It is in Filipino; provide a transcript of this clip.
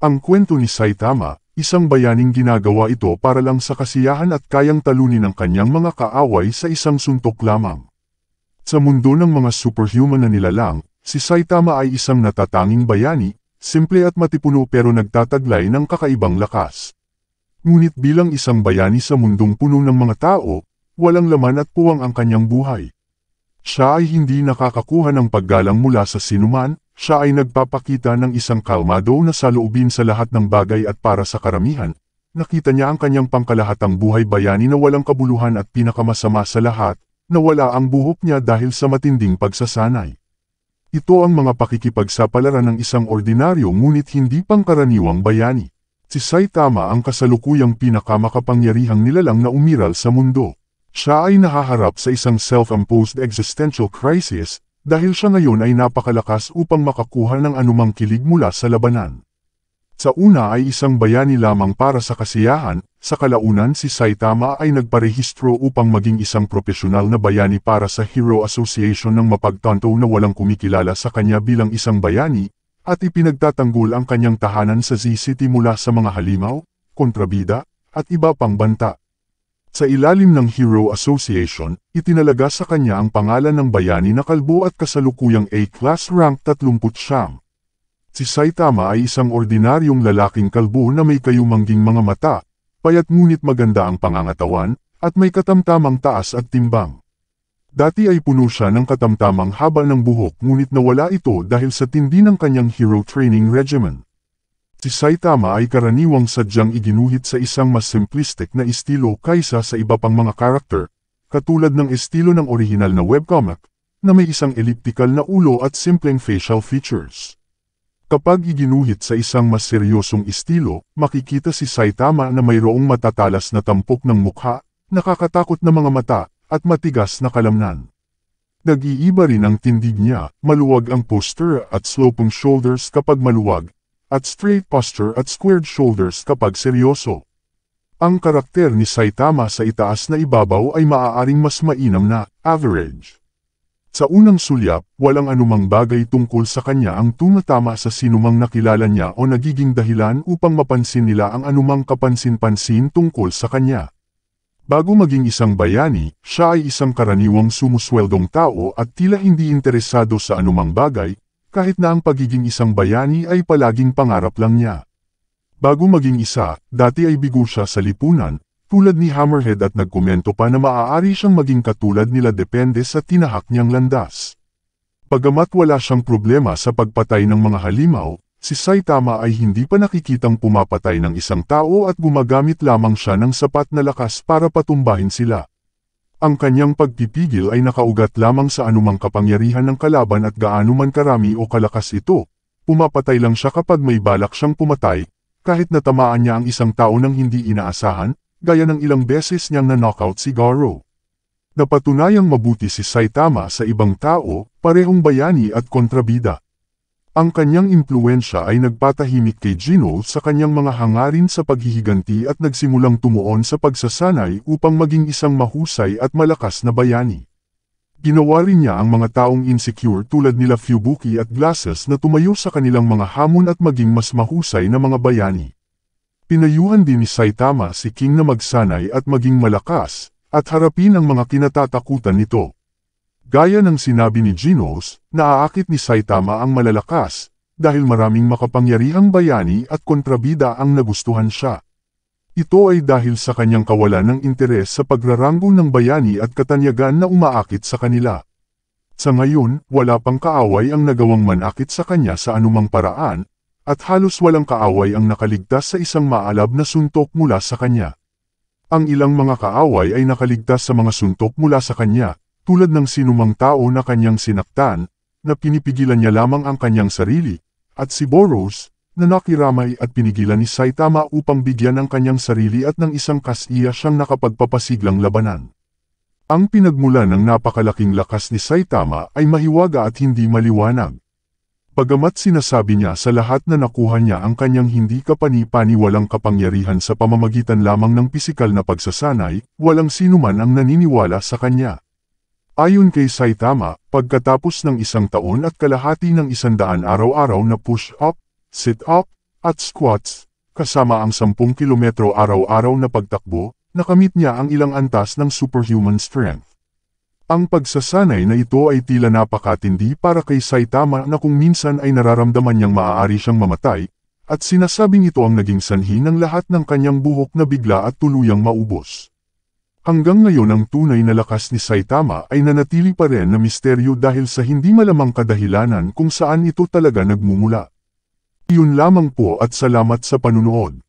Ang kwento ni Saitama, isang bayaning ginagawa ito para lang sa kasiyahan at kayang talunin ang kanyang mga kaaway sa isang suntok lamang. Sa mundo ng mga superhuman na nilalang, si Saitama ay isang natatanging bayani, simple at matipuno pero nagtataglay ng kakaibang lakas. Ngunit bilang isang bayani sa mundong puno ng mga tao, walang laman at puwang ang kanyang buhay. Siya ay hindi nakakakuha ng paggalang mula sa sinuman, siya ay nagpapakita ng isang kalmado na saloobin sa lahat ng bagay at para sa karamihan. Nakita niya ang kanyang pangkalahatang buhay bayani na walang kabuluhan at pinakamasama sa lahat, na wala ang buhok niya dahil sa matinding pagsasanay. Ito ang mga pakikipagsapalaran ng isang ordinaryo ngunit hindi pangkaraniwang bayani. Si Saitama ang kasalukuyang pinakamakapangyarihang nilalang na umiral sa mundo. Siya ay nahaharap sa isang self-imposed existential crisis, dahil siya ngayon ay napakalakas upang makakuha ng anumang kilig mula sa labanan. Sa una ay isang bayani lamang para sa kasiyahan, sa kalaunan si Saitama ay nagparehistro upang maging isang profesional na bayani para sa Hero Association ng mapagtanto na walang kumikilala sa kanya bilang isang bayani, at ipinagtatanggol ang kanyang tahanan sa Z-City mula sa mga halimaw, kontrabida, at iba pang banta. Sa ilalim ng Hero Association, itinalaga sa kanya ang pangalan ng bayani na kalbo at kasalukuyang A-class rank 39. Si Saitama ay isang ordinaryong lalaking kalbo na may kayumangging mga mata, payat ngunit maganda ang pangangatawan, at may katamtamang taas at timbang. Dati ay puno siya ng katamtamang haba ng buhok ngunit nawala ito dahil sa tindi ng kanyang hero training regimen. Si Saitama ay karaniwang sadyang iginuhit sa isang mas simplistic na estilo kaysa sa iba pang mga karakter, katulad ng estilo ng orihinal na webcomic, na may isang elliptical na ulo at simpleng facial features. Kapag iginuhit sa isang mas seryosong estilo, makikita si Saitama na mayroong matatalas na tampok ng mukha, nakakatakot na mga mata, at matigas na kalamnan. Nag-iiba rin ang tindig niya, maluwag ang posture at sloping shoulders kapag maluwag, at straight posture at squared shoulders kapag seryoso. Ang karakter ni Saitama sa itaas na ibabaw ay maaaring mas mainam na average. Sa unang sulyap, walang anumang bagay tungkol sa kanya ang tumatama sa sinumang nakilala niya o nagiging dahilan upang mapansin nila ang anumang kapansin-pansin tungkol sa kanya. Bago maging isang bayani, siya ay isang karaniwang sumusweldong tao at tila hindi interesado sa anumang bagay, kahit na ang pagiging isang bayani ay palaging pangarap lang niya. Bago maging isa, dati ay bigo siya sa lipunan, tulad ni Hammerhead at nagkomento pa na maaari siyang maging katulad nila depende sa tinahak niyang landas. Bagamat wala siyang problema sa pagpatay ng mga halimaw, si Saitama ay hindi pa nakikitang pumapatay ng isang tao at gumagamit lamang siya ng sapat na lakas para patumbahin sila. Ang kanyang pagpipigil ay nakaugat lamang sa anumang kapangyarihan ng kalaban at gaano man karami o kalakas ito. Pumapatay lang siya kapag may balak siyang pumatay, kahit natamaan niya ang isang tao nang hindi inaasahan, gaya ng ilang beses niyang na-knockout si Garo. Napatunayang mabuti si Saitama sa ibang tao, parehong bayani at kontrabida. Ang kanyang impluwensya ay nagpatahimik kay Gino sa kanyang mga hangarin sa paghihiganti at nagsimulang tumuon sa pagsasanay upang maging isang mahusay at malakas na bayani. Ginawa rin niya ang mga taong insecure tulad nila Fubuki at Glasses na tumayo sa kanilang mga hamon at maging mas mahusay na mga bayani. Pinayuhan din ni Saitama si King na magsanay at maging malakas, at harapin ang mga kinatatakutan nito. Gaya ng sinabi ni Genos, naaakit ni Saitama ang malalakas, dahil maraming makapangyarihang bayani at kontrabida ang nagustuhan siya. Ito ay dahil sa kanyang kawalan ng interes sa pagraranggol ng bayani at katanyagan na umaakit sa kanila. Sa ngayon, wala pang kaaway ang nagawang manakit sa kanya sa anumang paraan, at halos walang kaaway ang nakaligtas sa isang maalab na suntok mula sa kanya. Ang ilang mga kaaway ay nakaligtas sa mga suntok mula sa kanya, tulad ng sinumang tao na kanyang sinaktan, na pinipigilan niya lamang ang kanyang sarili, at si Boros, na nakiramay at pinigilan ni Saitama upang bigyan ang kanyang sarili at ng isang kasiya siyang nakapagpapasiglang labanan. Ang pinagmulan ng napakalaking lakas ni Saitama ay mahiwaga at hindi maliwanag. Bagamat sinasabi niya sa lahat na nakuha niya ang kanyang hindi kapani-paniwalang kapangyarihan sa pamamagitan lamang ng pisikal na pagsasanay, walang sinuman ang naniniwala sa kanya. Ayon kay Saitama, pagkatapos ng 1 taon at kalahati ng 100 araw-araw na push-up, sit-up, at squats, kasama ang 10 kilometro araw-araw na pagtakbo, nakamit niya ang ilang antas ng superhuman strength. Ang pagsasanay na ito ay tila napakatindi para kay Saitama na kung minsan ay nararamdaman niyang maaari siyang mamatay, at sinasabing ito ang naging sanhi ng lahat ng kanyang buhok na bigla at tuluyang maubos. Hanggang ngayon ang tunay na lakas ni Saitama ay nanatili pa rin na misteryo dahil sa hindi malamang kadahilanan kung saan ito talaga nagmumula. Iyon lamang po at salamat sa panunood.